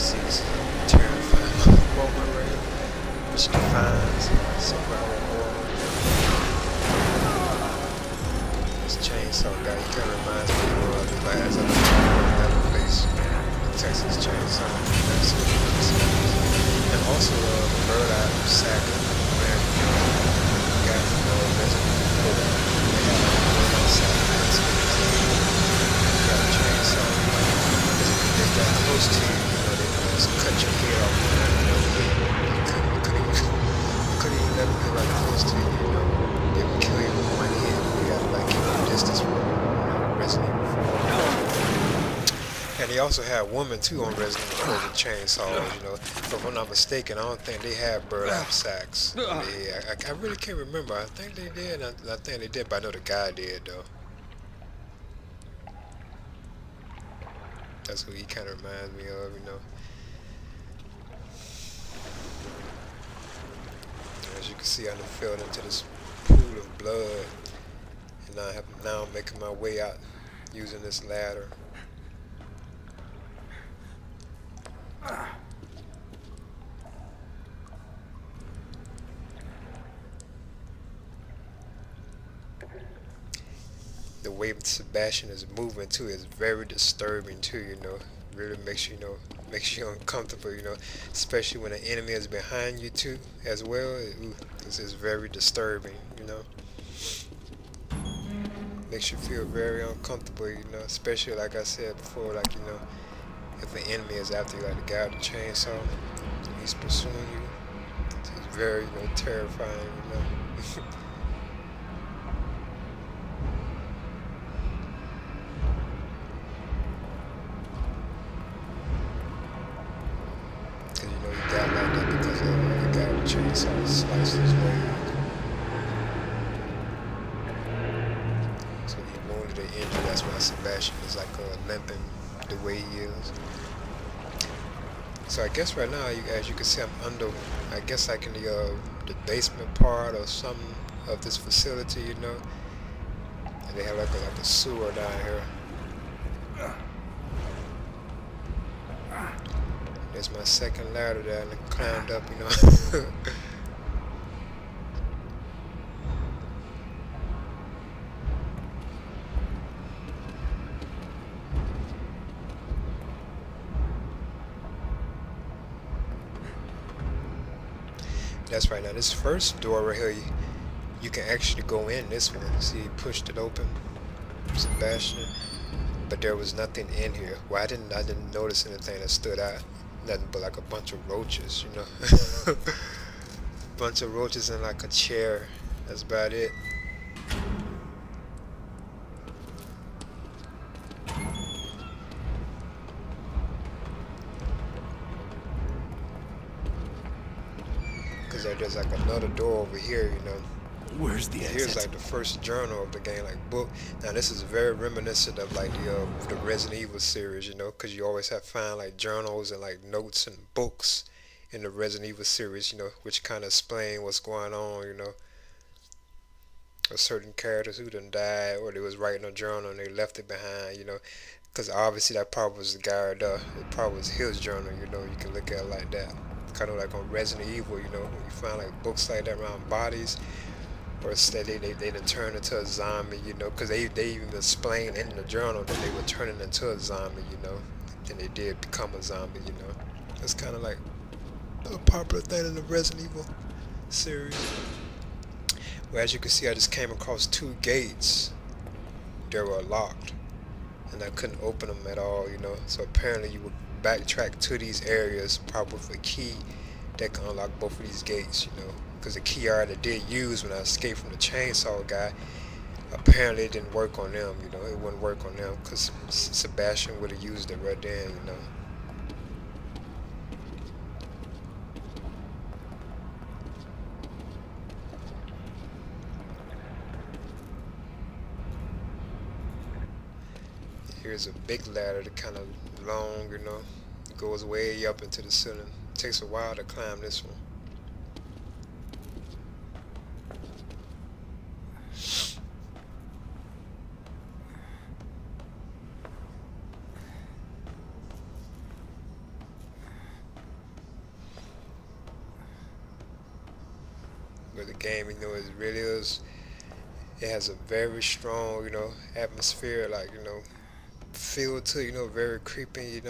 see this is a terrifying moment right here, which defines survival horror. This chainsaw guy, he kind of reminds me of the last episode that place, the Texas Chainsaw Massacre. And also Bird Eye Sack, where you got Resident Evil 4. They have a Bird Eye Sack principle. You got a chainsaw. They got close to you, they just cut your head off. You couldn't even let them get right close to you, They would kill you with one hit. You got to like keep a distance from Resident Evil 4. And they also had women too on Resident Evil 4 with chainsaws, But if I'm not mistaken, I don't think they had bird eye sacks. I really can't remember. I think they did, and I think they did, but I know the guy did though. That's who he kind of reminds me of, As you can see, I done fell into this pool of blood, and now I'm making my way out using this ladder. The way Sebastian is moving too is very disturbing too, Really makes you uncomfortable, especially when an enemy is behind you too, as well. This is very disturbing, Makes you feel very uncomfortable, Especially like I said before, like if an enemy is after you, like the guy with the chainsaw, he's pursuing you. It's very, terrifying, You got like that because the guy with the chainsaw sliced his leg. So he wounded or injured. That's why Sebastian is like limping the way he is. So I guess right now, as you can see, I'm under, I guess like in the basement part or something of this facility, And they have like a sewer down here. There's my second ladder that I climbed up, That's right. Now this first door right here, you can actually go in this one. See, he pushed it open, Sebastian. But there was nothing in here. Well, I didn't notice anything that stood out. Nothing but like a bunch of roaches, Bunch of roaches and like a chair. That's about it. Because there's like another door over here, Where's the exit? Here's like the first journal of the game, like book. Now this is very reminiscent of like the Resident Evil series, because you always have to find like journals and like notes and books in the Resident Evil series, which kind of explain what's going on, Or certain characters who done died, or they was writing a journal and they left it behind, because obviously that probably was the guy, it probably was his journal, you can look at it like that. Kind of like on Resident Evil, when you find like books like that around bodies. Or instead they done turned into a zombie, because they even explained in the journal that they were turning into a zombie, and they did become a zombie, That's kind of like a popular thing in the Resident Evil series. Well, as you can see, I just came across two gates. They were locked, and I couldn't open them at all, So apparently you would backtrack to these areas, probably with a key that can unlock both of these gates, Because the key I already did use when I escaped from the chainsaw guy, apparently it didn't work on them, It wouldn't work on them because Sebastian would have used it right then, Here's a big ladder that kind of long, It goes way up into the ceiling. It takes a while to climb this one. but the game, it really is. It has a very strong, atmosphere, like feel to it, very creepy,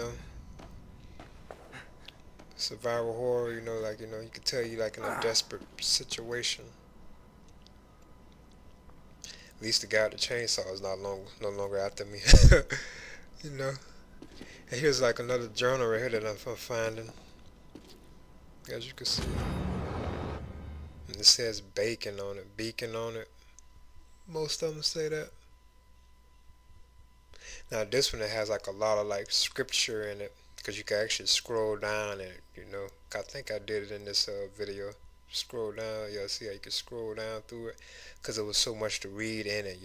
survival horror, like you can tell you like in a desperate situation. At least the guy with the chainsaw is no longer after me, you know. And here's like another journal right here that I'm finding, as you can see. And it says bacon on it, beacon on it. Most of them say that. Now this one it has like a lot of like scripture in it because you can actually scroll down and I think I did it in this video. Scroll down, yeah, see how you can scroll down through it because there was so much to read in it.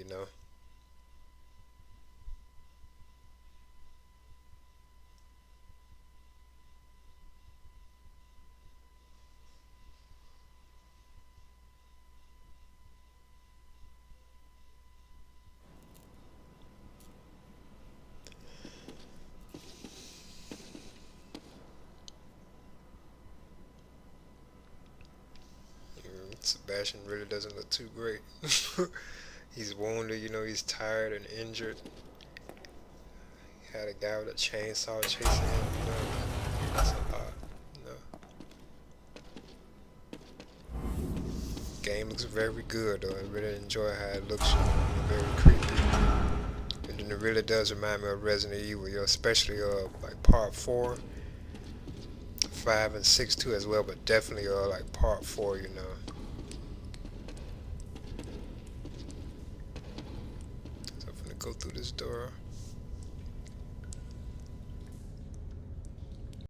Sebastian really doesn't look too great. He's wounded, he's tired and injured. He had a guy with a chainsaw chasing him. That's a lot. You know. Game looks very good though. I really enjoy how it looks. Very creepy. And then it really does remind me of Resident Evil, especially like part 4, 5 and 6 too as well, but definitely like part 4. So I'm gonna go through this door.